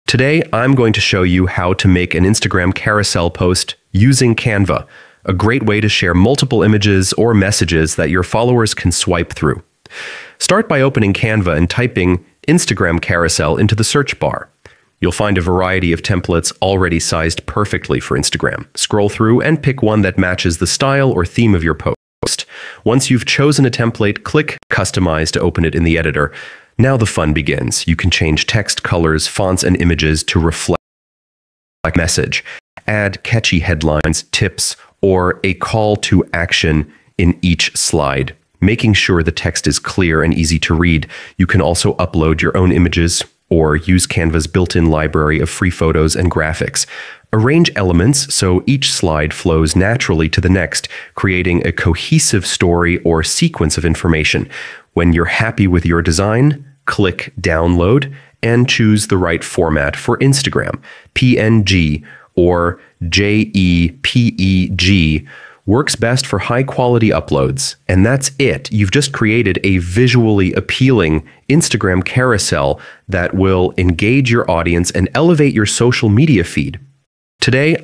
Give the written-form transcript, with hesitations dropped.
Today, I'm going to show you how to make an Instagram carousel post using Canva, a great way to share multiple images or messages that your followers can swipe through. Start by opening Canva and typing Instagram carousel into the search bar. You'll find a variety of templates already sized perfectly for Instagram. Scroll through and pick one that matches the style or theme of your post. Once you've chosen a template, click Customize to open it in the editor. Now the fun begins. You can change text, colors, fonts, and images to reflect a message. Add catchy headlines, tips, or a call to action in each slide, making sure the text is clear and easy to read. You can also upload your own images or use Canva's built-in library of free photos and graphics. Arrange elements so each slide flows naturally to the next, creating a cohesive story or sequence of information. When you're happy with your design, click Download and choose the right format for Instagram. PNG or JPEG works best for high-quality uploads. And that's it. You've just created a visually appealing Instagram carousel that will engage your audience and elevate your social media feed. Today,